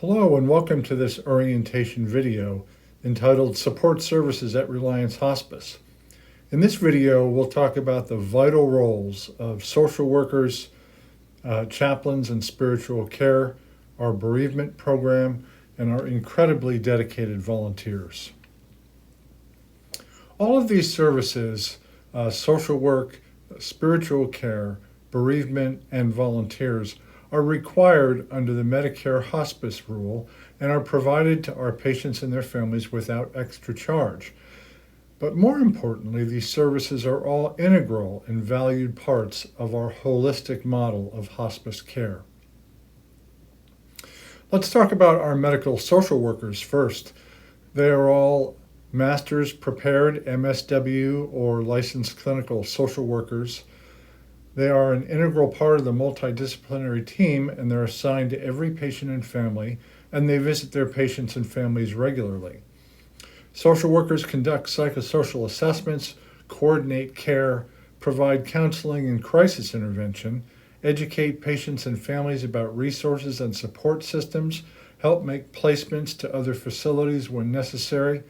Hello and welcome to this orientation video entitled Support Services at Reliance Hospice. In this video, we'll talk about the vital roles of social workers, chaplains and spiritual care, our bereavement program, and our incredibly dedicated volunteers. All of these services, social work, spiritual care, bereavement, and volunteers are required under the Medicare hospice rule and are provided to our patients and their families without extra charge. But more importantly, these services are all integral and valued parts of our holistic model of hospice care. Let's talk about our medical social workers first. They are all master's prepared MSW or licensed clinical social workers. They are an integral part of the multidisciplinary team, and they're assigned to every patient and family, and they visit their patients and families regularly. Social workers conduct psychosocial assessments, coordinate care, provide counseling and crisis intervention, educate patients and families about resources and support systems, help make placements to other facilities when necessary,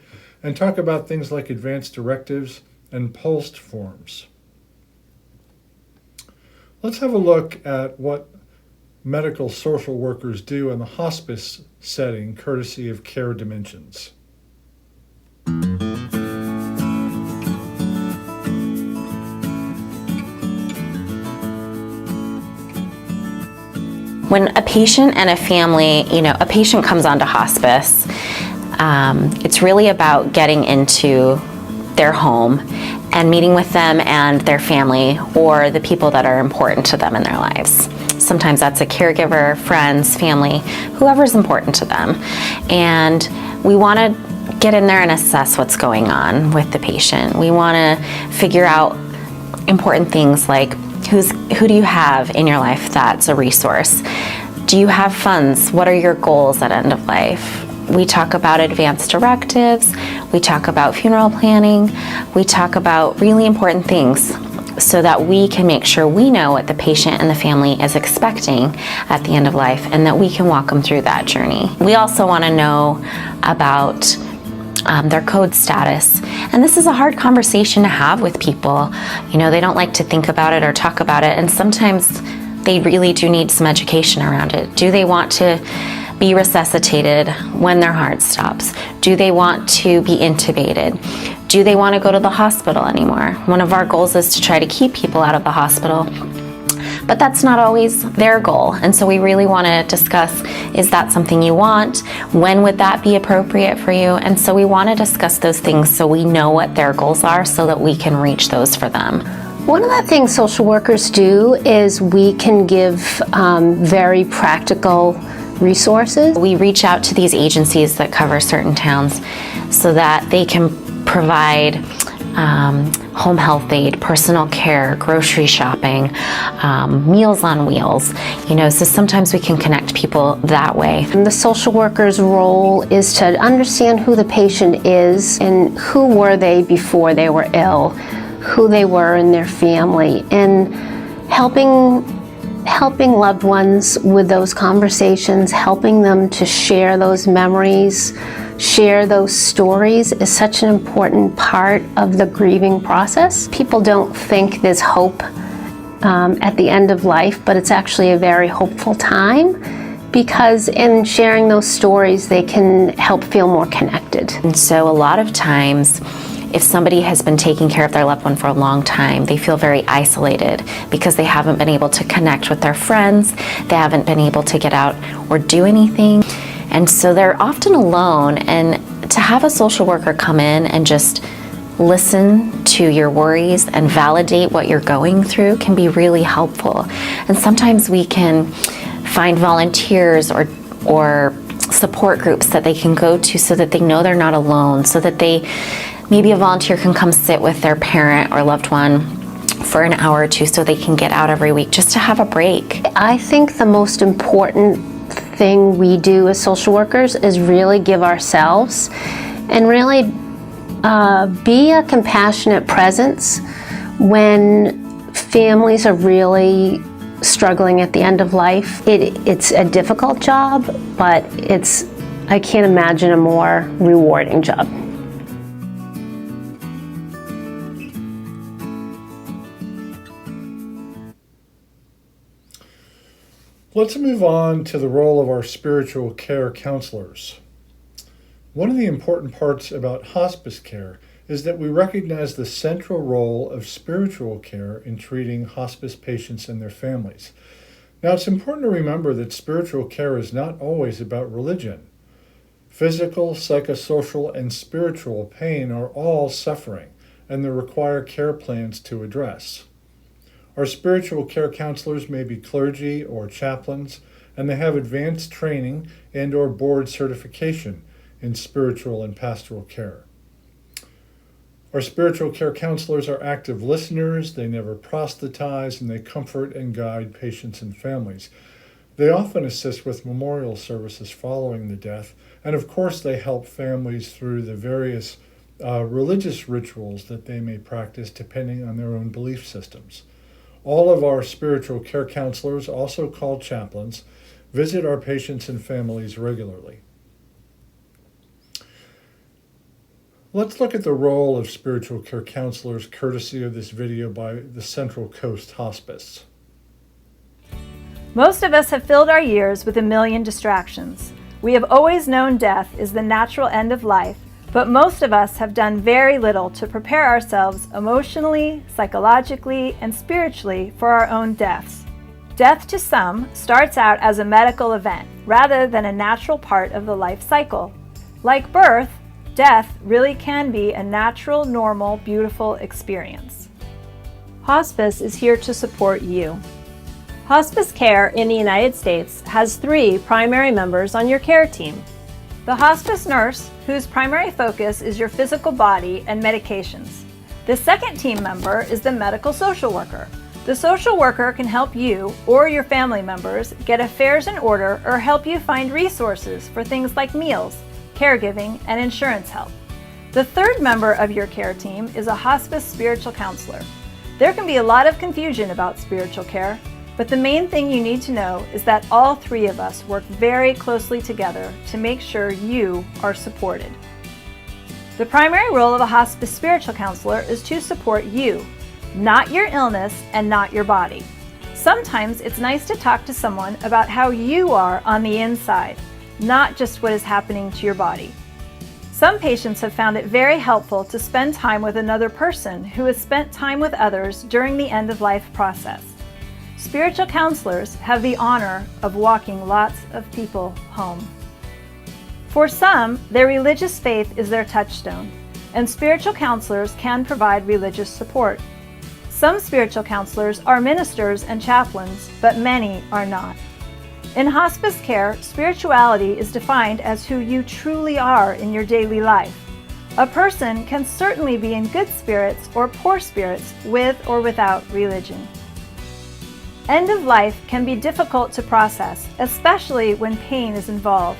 and talk about things like advance directives and POLST forms. Let's have a look at what medical social workers do in the hospice setting, courtesy of Care Dimensions. When a patient and a family, a patient comes onto hospice, it's really about getting into their home and meeting with them and their family or the people that are important to them in their lives. Sometimes that's a caregiver, friends, family, whoever's important to them. And we want to get in there and assess what's going on with the patient. We want to figure out important things like who do you have in your life that's a resource? Do you have funds? What are your goals at end of life? We talk about advance directives, we talk about funeral planning, we talk about really important things so that we can make sure we know what the patient and the family is expecting at the end of life and that we can walk them through that journey. We also want to know about their code status. And this is a hard conversation to have with people. They don't like to think about it or talk about it, and sometimes they really do need some education around it. Do they want to be resuscitated when their heart stops? Do they want to be intubated? Do they want to go to the hospital anymore? One of our goals is to try to keep people out of the hospital, but that's not always their goal. And so we really want to discuss, is that something you want? When would that be appropriate for you? And so we want to discuss those things so we know what their goals are so that we can reach those for them. One of the things social workers do is we can give very practical resources. We reach out to these agencies that cover certain towns so that they can provide home health aid, personal care, grocery shopping, Meals on Wheels, so sometimes we can connect people that way. And the social worker's role is to understand who the patient is and who were they before they were ill, who they were in their family, and helping loved ones with those conversations, helping them to share those memories, share those stories is such an important part of the grieving process. People don't think there's hope at the end of life, but it's actually a very hopeful time because in sharing those stories, they can help feel more connected. And so a lot of times, if somebody has been taking care of their loved one for a long time, they feel very isolated because they haven't been able to connect with their friends, they haven't been able to get out or do anything. And so they're often alone, and to have a social worker come in and just listen to your worries and validate what you're going through can be really helpful. And sometimes we can find volunteers or support groups that they can go to so that they know they're not alone, so that maybe a volunteer can come sit with their parent or loved one for an hour or two so they can get out every week just to have a break. I think the most important thing we do as social workers is really give ourselves and really be a compassionate presence when families are really struggling at the end of life. It's a difficult job, but I can't imagine a more rewarding job. Let's move on to the role of our spiritual care counselors. One of the important parts about hospice care is that we recognize the central role of spiritual care in treating hospice patients and their families. Now, it's important to remember that spiritual care is not always about religion. Physical, psychosocial, and spiritual pain are all suffering, and they require care plans to address. Our spiritual care counselors may be clergy or chaplains, and they have advanced training and/or board certification in spiritual and pastoral care. Our spiritual care counselors are active listeners, they never proselytize, and they comfort and guide patients and families. They often assist with memorial services following the death, and of course they help families through the various religious rituals that they may practice depending on their own belief systems. All of our spiritual care counselors, also called chaplains, visit our patients and families regularly. Let's look at the role of spiritual care counselors, courtesy of this video by the Central Coast Hospice. Most of us have filled our years with a million distractions. We have always known death is the natural end of life, but most of us have done very little to prepare ourselves emotionally, psychologically, and spiritually for our own deaths. Death to some starts out as a medical event rather than a natural part of the life cycle. Like birth, death really can be a natural, normal, beautiful experience. Hospice is here to support you. Hospice care in the United States has 3 primary members on your care team. The hospice nurse, whose primary focus is your physical body and medications. The second team member is the medical social worker. The social worker can help you or your family members get affairs in order or help you find resources for things like meals, caregiving, and insurance help. The third member of your care team is a hospice spiritual counselor. There can be a lot of confusion about spiritual care, but the main thing you need to know is that all 3 of us work very closely together to make sure you are supported. The primary role of a hospice spiritual counselor is to support you, not your illness and not your body. Sometimes it's nice to talk to someone about how you are on the inside, not just what is happening to your body. Some patients have found it very helpful to spend time with another person who has spent time with others during the end-of-life process. Spiritual counselors have the honor of walking lots of people home. For some, their religious faith is their touchstone, and spiritual counselors can provide religious support. Some spiritual counselors are ministers and chaplains, but many are not. In hospice care, spirituality is defined as who you truly are in your daily life. A person can certainly be in good spirits or poor spirits with or without religion. End of life can be difficult to process, especially when pain is involved.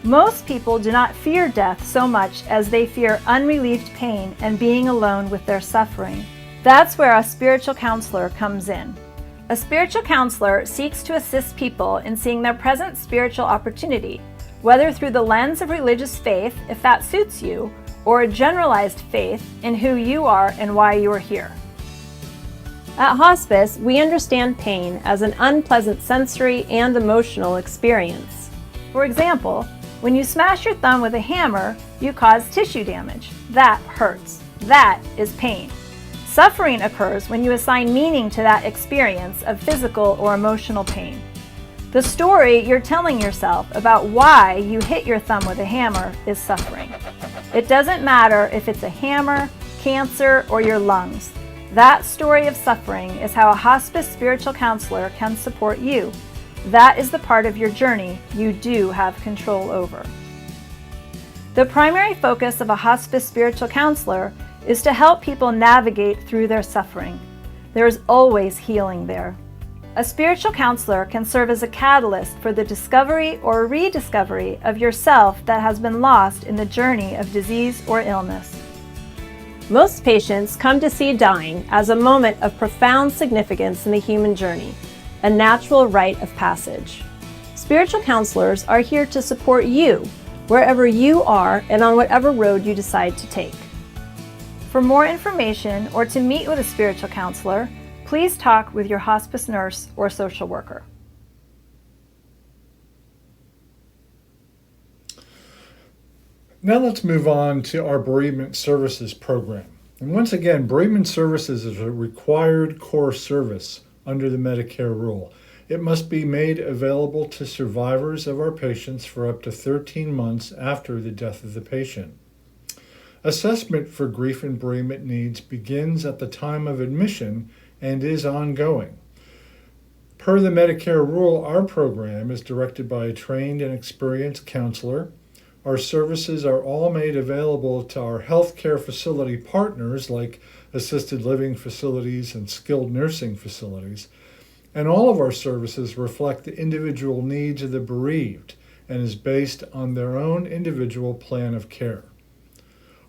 Most people do not fear death so much as they fear unrelieved pain and being alone with their suffering. That's where a spiritual counselor comes in. A spiritual counselor seeks to assist people in seeing their present spiritual opportunity, whether through the lens of religious faith, if that suits you, or a generalized faith in who you are and why you are here. At hospice, we understand pain as an unpleasant sensory and emotional experience. For example, when you smash your thumb with a hammer, you cause tissue damage. That hurts. That is pain. Suffering occurs when you assign meaning to that experience of physical or emotional pain. The story you're telling yourself about why you hit your thumb with a hammer is suffering. It doesn't matter if it's a hammer, cancer, or your lungs. That story of suffering is how a hospice spiritual counselor can support you. That is the part of your journey you do have control over. The primary focus of a hospice spiritual counselor is to help people navigate through their suffering. There is always healing there. A spiritual counselor can serve as a catalyst for the discovery or rediscovery of yourself that has been lost in the journey of disease or illness. Most patients come to see dying as a moment of profound significance in the human journey. a natural rite of passage. Spiritual counselors are here to support you wherever you are and on whatever road you decide to take. For more information or to meet with a spiritual counselor, please talk with your hospice nurse or social worker. Now let's move on to our bereavement services program. And once again, bereavement services is a required core service under the Medicare rule. It must be made available to survivors of our patients for up to 13 months after the death of the patient. Assessment for grief and bereavement needs begins at the time of admission and is ongoing. Per the Medicare rule, our program is directed by a trained and experienced counselor. Our services are all made available to our healthcare facility partners like assisted living facilities and skilled nursing facilities. And all of our services reflect the individual needs of the bereaved and is based on their own individual plan of care.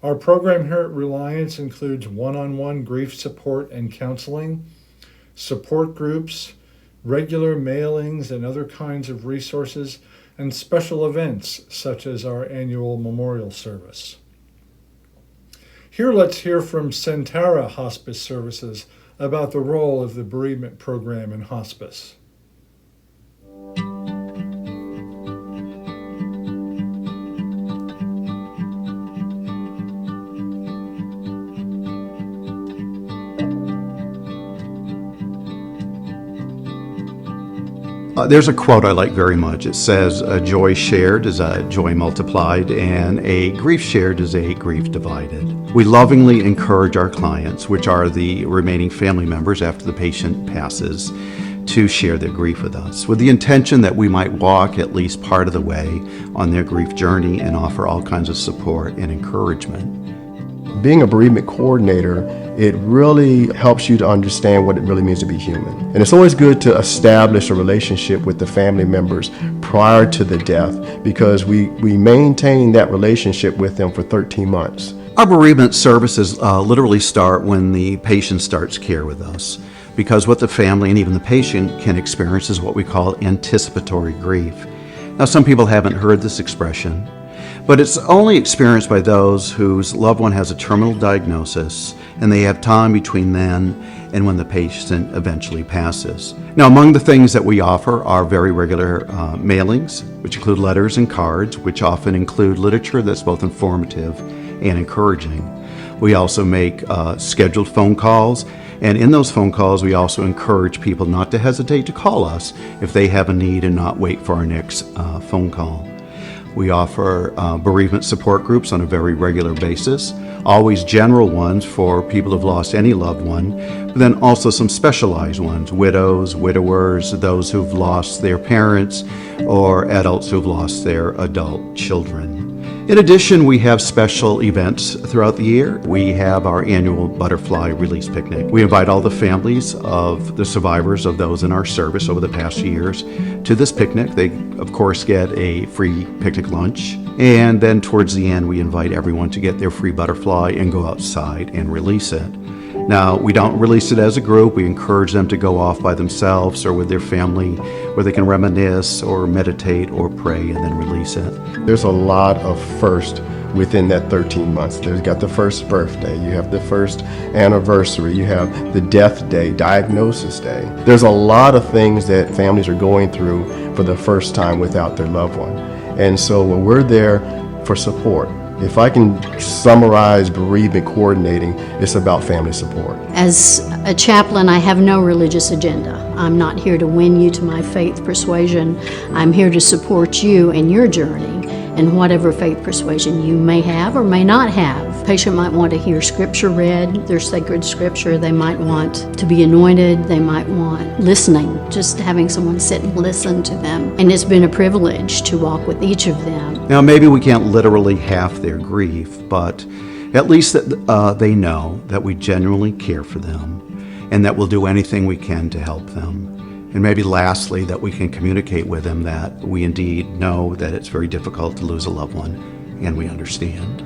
Our program here at Reliance includes one-on-one grief support and counseling, support groups, regular mailings and other kinds of resources, and special events such as our annual memorial service. Here let's hear from Centara Hospice Services about the role of the bereavement program in hospice. There's a quote I like very much. It says, "A joy shared is a joy multiplied, and a grief shared is a grief divided." We lovingly encourage our clients, which are the remaining family members after the patient passes, to share their grief with us, with the intention that we might walk at least part of the way on their grief journey and offer all kinds of support and encouragement. Being a bereavement coordinator, it really helps you to understand what it really means to be human. And it's always good to establish a relationship with the family members prior to the death because we maintain that relationship with them for 13 months. Our bereavement services literally start when the patient starts care with us, because what the family and even the patient can experience is what we call anticipatory grief. Now, some people haven't heard this expression, but it's only experienced by those whose loved one has a terminal diagnosis and they have time between then and when the patient eventually passes. Now, among the things that we offer are very regular mailings, which include letters and cards, which often include literature that's both informative and encouraging. We also make scheduled phone calls, and in those phone calls we also encourage people not to hesitate to call us if they have a need and not wait for our next phone call. We offer bereavement support groups on a very regular basis, always general ones for people who've lost any loved one, but then also some specialized ones, widows, widowers, those who've lost their parents, or adults who've lost their adult children. In addition, we have special events throughout the year. We have our annual Butterfly Release Picnic. We invite all the families of the survivors of those in our service over the past years to this picnic. They, of course, get a free picnic lunch. And then towards the end, we invite everyone to get their free butterfly and go outside and release it. Now, we don't release it as a group. We encourage them to go off by themselves or with their family where they can reminisce or meditate or pray and then release it. There's a lot of first within that 13 months. There's got the first birthday, you have the first anniversary, you have the death day, diagnosis day. There's a lot of things that families are going through for the first time without their loved one. And so when we're there for support, if I can summarize bereavement coordinating, it's about family support. As a chaplain, I have no religious agenda. I'm not here to win you to my faith persuasion. I'm here to support you in your journey and whatever faith persuasion you may have or may not have. A patient might want to hear scripture read, their sacred scripture. They might want to be anointed. They might want listening, just having someone sit and listen to them. And it's been a privilege to walk with each of them. Now, maybe we can't literally half their grief, but at least that they know that we genuinely care for them and that we'll do anything we can to help them. And maybe lastly, that we can communicate with them that we indeed know that it's very difficult to lose a loved one, and we understand.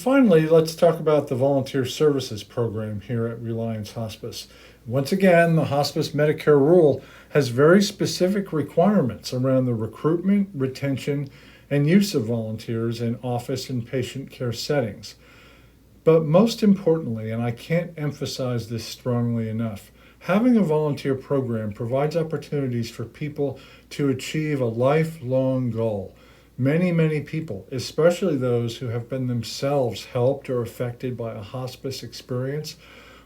finally, let's talk about the Volunteer Services Program here at Reliance Hospice. Once again, the Hospice Medicare rule has very specific requirements around the recruitment, retention, and use of volunteers in office and patient care settings. But most importantly, and I can't emphasize this strongly enough, having a volunteer program provides opportunities for people to achieve a lifelong goal. Many people, especially those who have been themselves helped or affected by a hospice experience,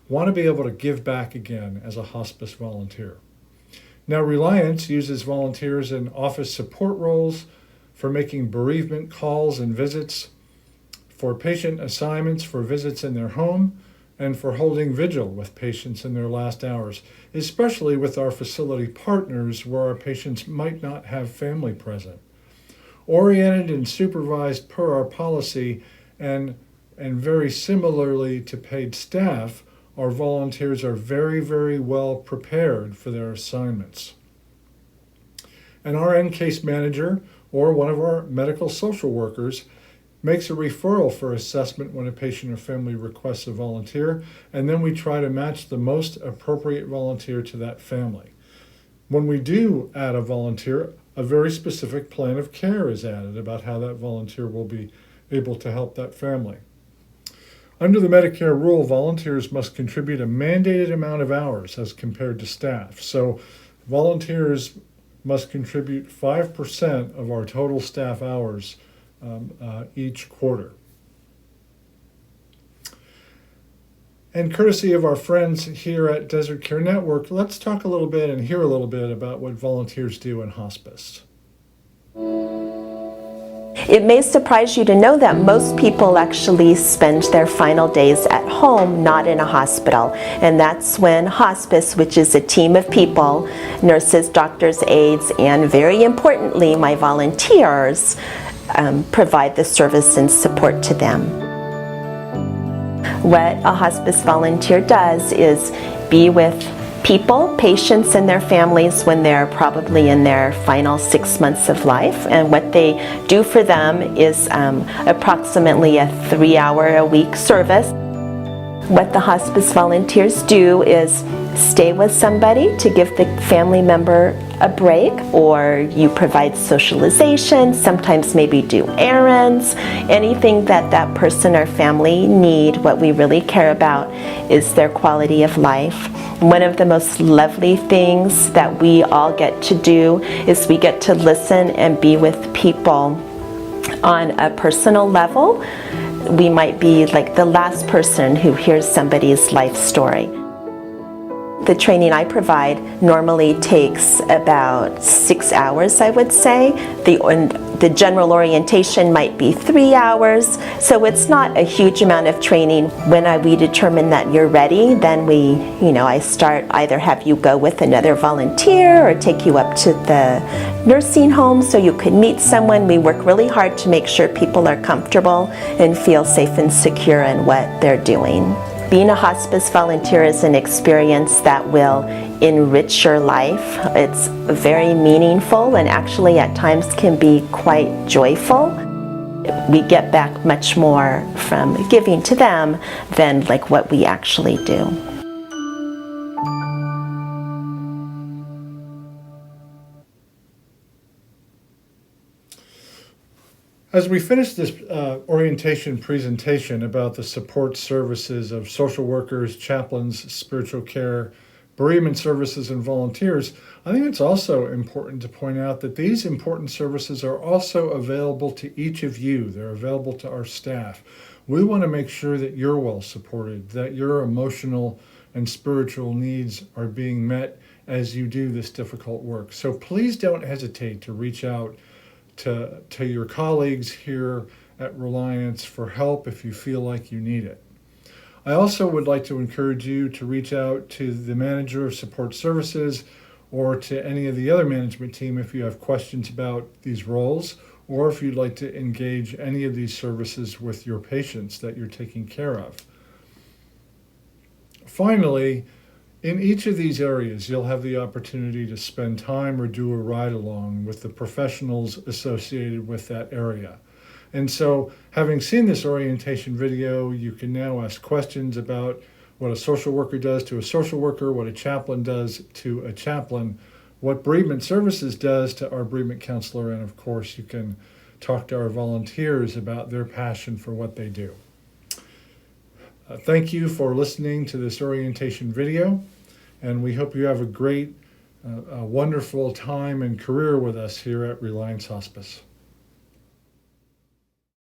want to be able to give back again as a hospice volunteer. Now, Reliance uses volunteers in office support roles for making bereavement calls and visits, for patient assignments for visits in their home, and for holding vigil with patients in their last hours, especially with our facility partners where our patients might not have family present. Oriented and supervised per our policy and very similarly to paid staff, our volunteers are very well prepared for their assignments. An RN case manager or one of our medical social workers makes a referral for assessment when a patient or family requests a volunteer, and then we try to match the most appropriate volunteer to that family. When we do add a volunteer, a very specific plan of care is added about how that volunteer will be able to help that family. Under the Medicare rule, volunteers must contribute a mandated amount of hours as compared to staff. So volunteers must contribute 5% of our total staff hours each quarter. And courtesy of our friends here at Desert Care Network, let's talk a little bit and hear a little bit about what volunteers do in hospice. It may surprise you to know that most people actually spend their final days at home, not in a hospital. And that's when hospice, which is a team of people, nurses, doctors, aides, and very importantly, my volunteers, provide the service and support to them. What a hospice volunteer does is be with people, patients, and their families when they're probably in their final 6 months of life. And what they do for them is approximately a 3-hour-a-week service. What the hospice volunteers do is stay with somebody to give the family member a break, or you provide socialization, sometimes maybe do errands, anything that that person or family need. What we really care about is their quality of life. One of the most lovely things that we all get to do is we get to listen and be with people on a personal level. We might be like the last person who hears somebody's life story. The training I provide normally takes about 6 hours, I would say. The general orientation might be 3 hours, so it's not a huge amount of training. When we determine that you're ready, then I start either have you go with another volunteer or take you up to the nursing home so you can meet someone. We work really hard to make sure people are comfortable and feel safe and secure in what they're doing. Being a hospice volunteer is an experience that will enrich your life. It's very meaningful and actually at times can be quite joyful. We get back much more from giving to them than like what we actually do. As we finish this orientation presentation about the support services of social workers, chaplains, spiritual care, bereavement services, and volunteers, I think it's also important to point out that these important services are also available to each of you. They're available to our staff. We want to make sure that you're well supported, that your emotional and spiritual needs are being met as you do this difficult work. So please don't hesitate to reach out to your colleagues here at Reliance for help if you feel like you need it. I also would like to encourage you to reach out to the manager of support services or to any of the other management team if you have questions about these roles, or if you'd like to engage any of these services with your patients that you're taking care of. Finally, in each of these areas, you'll have the opportunity to spend time or do a ride along with the professionals associated with that area. And so, having seen this orientation video, you can now ask questions about what a social worker does to a social worker, what a chaplain does to a chaplain, what bereavement services does to our bereavement counselor, and of course, you can talk to our volunteers about their passion for what they do. Thank you for listening to this orientation video, and we hope you have a great, wonderful time and career with us here at Reliance Hospice.